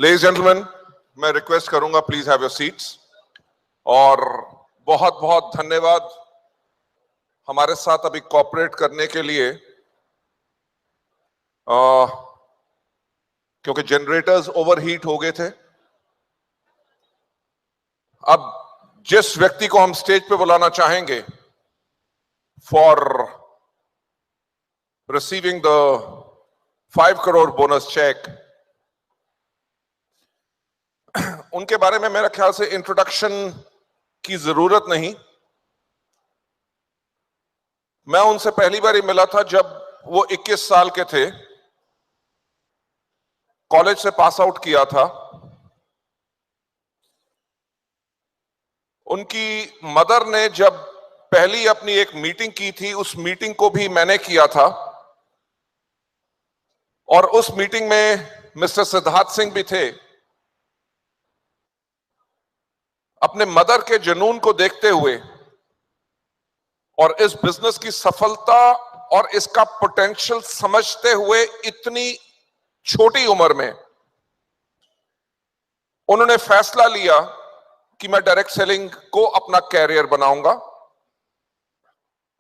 Ladies gentleman, मैं request करूंगा please have your seats. और बहुत बहुत धन्यवाद हमारे साथ अभी कोऑपरेट करने के लिए, क्योंकि जनरेटर्स ओवरहीट हो गए थे। अब जिस व्यक्ति को हम स्टेज पे बुलाना चाहेंगे for receiving the 5 crore bonus cheque, उनके बारे में मेरा ख्याल से इंट्रोडक्शन की जरूरत नहीं। मैं उनसे पहली बार ही मिला था जब वो 21 साल के थे, कॉलेज से पास आउट किया था। उनकी मदर ने जब पहली अपनी एक मीटिंग की थी, उस मीटिंग को भी मैंने किया था। और उस मीटिंग में मिस्टर सिद्धार्थ सिंह भी थे। अपने मदर के जुनून को देखते हुए और इस बिजनेस की सफलता और इसका पोटेंशियल समझते हुए, इतनी छोटी उम्र में उन्होंने फैसला लिया कि मैं डायरेक्ट सेलिंग को अपना कैरियर बनाऊंगा।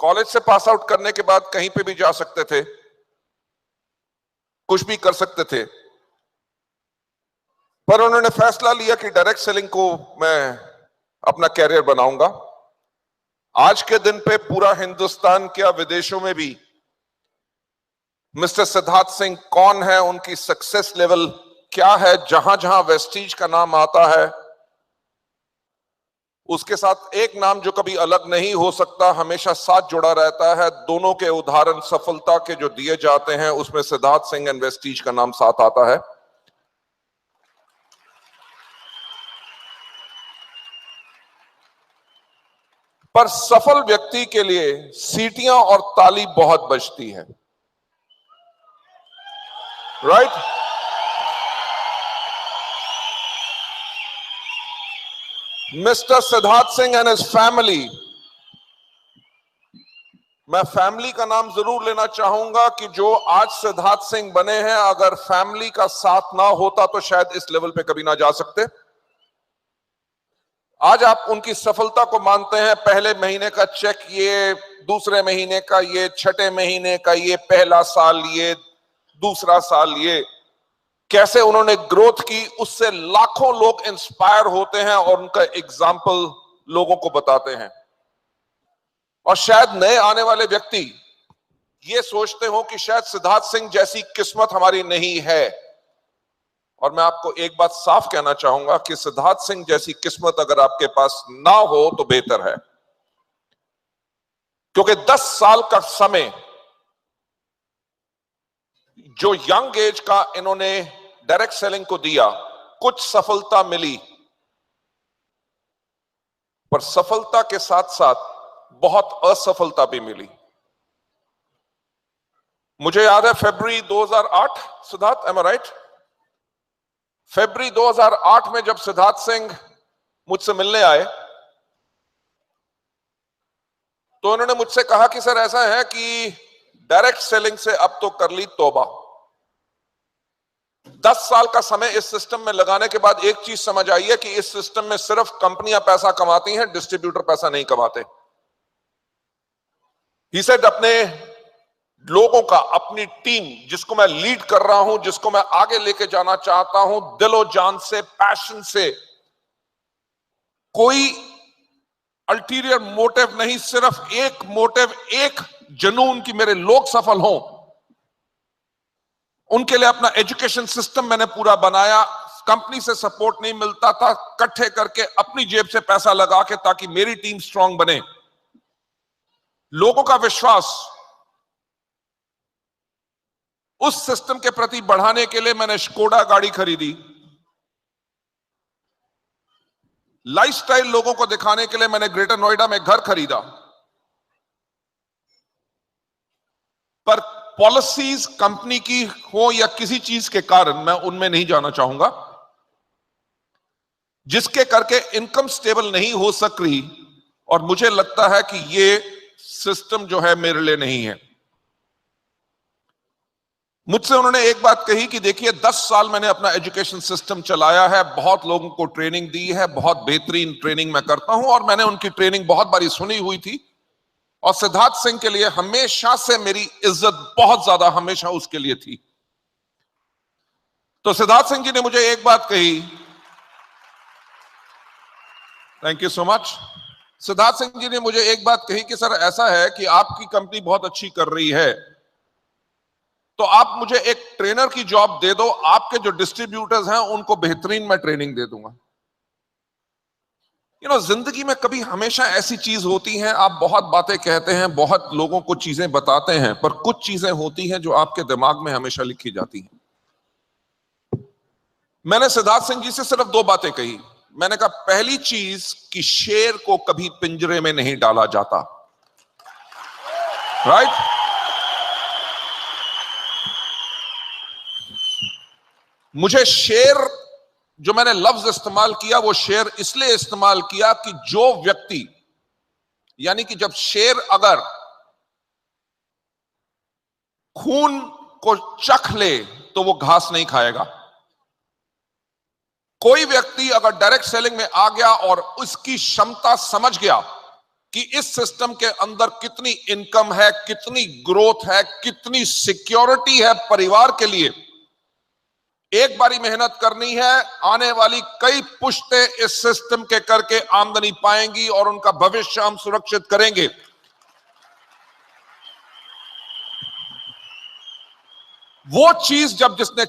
कॉलेज से पास आउट करने के बाद कहीं पे भी जा सकते थे, कुछ भी कर सकते थे, पर उन्होंने फैसला लिया कि डायरेक्ट सेलिंग को मैं अपना कैरियर बनाऊंगा। आज के दिन पे पूरा हिंदुस्तान, क्या विदेशों में भी, मिस्टर सिद्धार्थ सिंह कौन है, उनकी सक्सेस लेवल क्या है, जहां जहां वेस्टीज का नाम आता है उसके साथ एक नाम जो कभी अलग नहीं हो सकता, हमेशा साथ जुड़ा रहता है। दोनों के उदाहरण सफलता के जो दिए जाते हैं उसमें सिद्धार्थ सिंह एंड वेस्टीज का नाम साथ आता है। पर सफल व्यक्ति के लिए सीटियां और ताली बहुत बजती है, right? Mister Siddharth Singh and his family, मैं फैमिली का नाम जरूर लेना चाहूंगा कि जो आज सिद्धार्थ सिंह बने हैं, अगर फैमिली का साथ ना होता तो शायद इस लेवल पे कभी ना जा सकते। आज आप उनकी सफलता को मानते हैं, पहले महीने का चेक ये, दूसरे महीने का ये, छठे महीने का ये, पहला साल ये, दूसरा साल ये, कैसे उन्होंने ग्रोथ की, उससे लाखों लोग इंस्पायर होते हैं और उनका एग्जाम्पल लोगों को बताते हैं। और शायद नए आने वाले व्यक्ति ये सोचते हो कि शायद सिद्धार्थ सिंह जैसी किस्मत हमारी नहीं है, और मैं आपको एक बात साफ कहना चाहूंगा कि सिद्धार्थ सिंह जैसी किस्मत अगर आपके पास ना हो तो बेहतर है। क्योंकि 10 साल का समय जो यंग एज का इन्होंने डायरेक्ट सेलिंग को दिया, कुछ सफलता मिली, पर सफलता के साथ साथ बहुत असफलता भी मिली। मुझे याद है फरवरी 2008, सिद्धार्थ, एम आई राइट? फरवरी 2008 में जब सिद्धार्थ सिंह मुझसे मिलने आए तो उन्होंने मुझसे कहा कि सर ऐसा है कि डायरेक्ट सेलिंग से अब तो कर ली तौबा। 10 साल का समय इस सिस्टम में लगाने के बाद एक चीज समझ आई है कि इस सिस्टम में सिर्फ कंपनियां पैसा कमाती हैं, डिस्ट्रीब्यूटर पैसा नहीं कमाते। ही सेड अपने लोगों का, अपनी टीम जिसको मैं लीड कर रहा हूं, जिसको मैं आगे लेके जाना चाहता हूं, दिलो जान से, पैशन से, कोई अल्टीरियर मोटिव नहीं, सिर्फ एक मोटिव, एक जुनून कि मेरे लोग सफल हों। उनके लिए अपना एजुकेशन सिस्टम मैंने पूरा बनाया। कंपनी से सपोर्ट नहीं मिलता था, इकट्ठे करके अपनी जेब से पैसा लगा के, ताकि मेरी टीम स्ट्रांग बने। लोगों का विश्वास उस सिस्टम के प्रति बढ़ाने के लिए मैंने स्कोडा गाड़ी खरीदी। लाइफस्टाइल लोगों को दिखाने के लिए मैंने ग्रेटर नोएडा में घर खरीदा। पर पॉलिसीज कंपनी की हो या किसी चीज के कारण, मैं उनमें नहीं जाना चाहूंगा, जिसके करके इनकम स्टेबल नहीं हो सक रही, और मुझे लगता है कि ये सिस्टम जो है मेरे लिए नहीं है। मुझसे उन्होंने एक बात कही कि देखिए 10 साल मैंने अपना एजुकेशन सिस्टम चलाया है, बहुत लोगों को ट्रेनिंग दी है, बहुत बेहतरीन ट्रेनिंग मैं करता हूं और मैंने उनकी ट्रेनिंग बहुत बारी सुनी हुई थी और सिद्धार्थ सिंह के लिए हमेशा से मेरी इज्जत बहुत ज्यादा हमेशा उसके लिए थी। तो सिद्धार्थ सिंह जी ने मुझे एक बात कही, thank you so much. Siddharth Singh ji ने मुझे एक बात कही कि सर ऐसा है कि आपकी कंपनी बहुत अच्छी कर रही है, तो आप मुझे एक ट्रेनर की जॉब दे दो, आपके जो डिस्ट्रीब्यूटर्स हैं उनको बेहतरीन मैं ट्रेनिंग दे दूंगा। जिंदगी में कभी हमेशा ऐसी चीज होती है, आप बहुत बातें कहते हैं, बहुत लोगों को चीजें बताते हैं, पर कुछ चीजें होती हैं जो आपके दिमाग में हमेशा लिखी जाती हैं। मैंने सिद्धार्थ सिंह जी से सिर्फ 2 बातें कही। मैंने कहा पहली चीज कि शेर को कभी पिंजरे में नहीं डाला जाता, राइट? मुझे शेर, जो मैंने लफ्ज इस्तेमाल किया वो शेर इसलिए इस्तेमाल किया कि जो व्यक्ति, यानी कि जब शेर अगर खून को चख ले तो वो घास नहीं खाएगा। कोई व्यक्ति अगर डायरेक्ट सेलिंग में आ गया और उसकी क्षमता समझ गया कि इस सिस्टम के अंदर कितनी इनकम है, कितनी ग्रोथ है, कितनी सिक्योरिटी है परिवार के लिए, एक बारी मेहनत करनी है, आने वाली कई पुश्तें इस सिस्टम के करके आमदनी पाएंगी और उनका भविष्य हम सुरक्षित करेंगे। वो चीज जब जिसने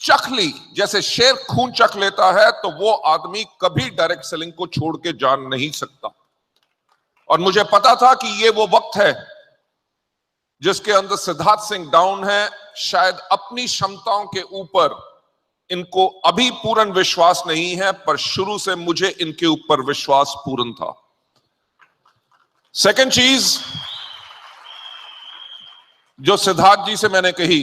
चख ली, जैसे शेर खून चख लेता है, तो वो आदमी कभी डायरेक्ट सेलिंग को छोड़ के जा नहीं सकता। और मुझे पता था कि ये वो वक्त है जिसके अंदर सिद्धार्थ सिंह डाउन है, शायद अपनी क्षमताओं के ऊपर इनको अभी पूर्ण विश्वास नहीं है, पर शुरू से मुझे इनके ऊपर विश्वास पूर्ण था। सेकंड चीज जो सिद्धार्थ जी से मैंने कही,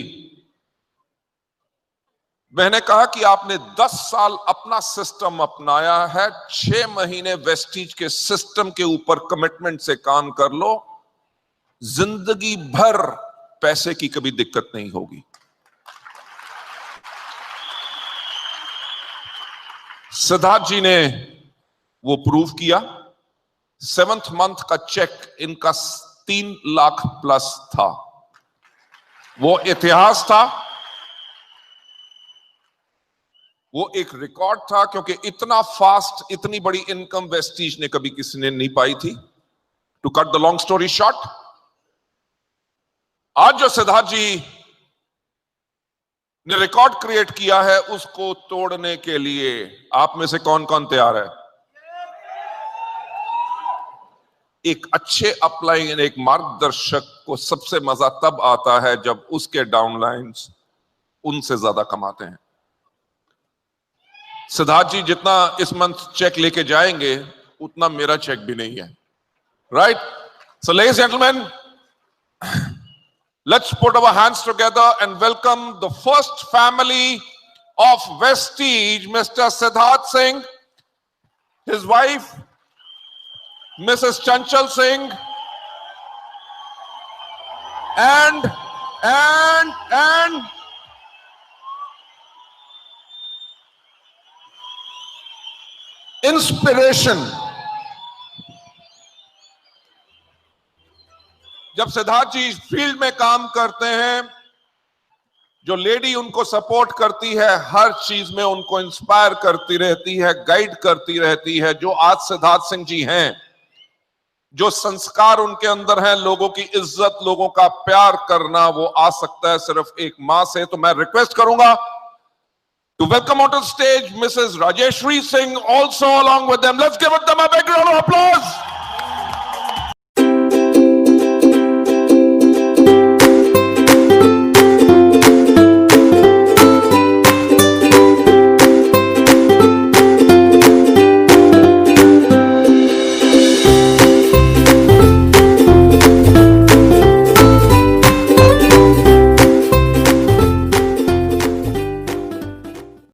मैंने कहा कि आपने 10 साल अपना सिस्टम अपनाया है, 6 महीने वेस्टीज के सिस्टम के ऊपर कमिटमेंट से काम कर लो, जिंदगी भर पैसे की कभी दिक्कत नहीं होगी। सिद्धार्थ जी ने वो प्रूव किया। 7th मंथ का चेक इनका 3 लाख प्लस था। वो इतिहास था, वो एक रिकॉर्ड था, क्योंकि इतना फास्ट इतनी बड़ी इनकम वेस्टीज ने कभी किसी ने नहीं पाई थी। To cut the long story short, आज जो सिद्धार्थ जी ने रिकॉर्ड क्रिएट किया है, उसको तोड़ने के लिए आप में से कौन कौन तैयार है? एक अच्छे अपलाइन, एक मार्गदर्शक को सबसे मजा तब आता है जब उसके डाउनलाइंस उनसे ज्यादा कमाते हैं। सिद्धार्थ जी जितना इस मंथ चेक लेके जाएंगे, उतना मेरा चेक भी नहीं है, right? So ladies and gentleman, let's put our hands together and welcome the first family of Vestige, Mr. Siddharth Singh, his wife, Mrs. Chanchal Singh, and inspiration. जब सिद्धार्थ जी फील्ड में काम करते हैं, जो लेडी उनको सपोर्ट करती है, हर चीज में उनको इंस्पायर करती रहती है, गाइड करती रहती है, जो आज सिद्धार्थ सिंह जी हैं, जो संस्कार उनके अंदर हैं, लोगों की इज्जत, लोगों का प्यार करना, वो आ सकता है सिर्फ एक मां से। तो मैं रिक्वेस्ट करूंगा to welcome on to stage Mrs Rajeshwari Singh, also along with them. Let's give them a big round of applause.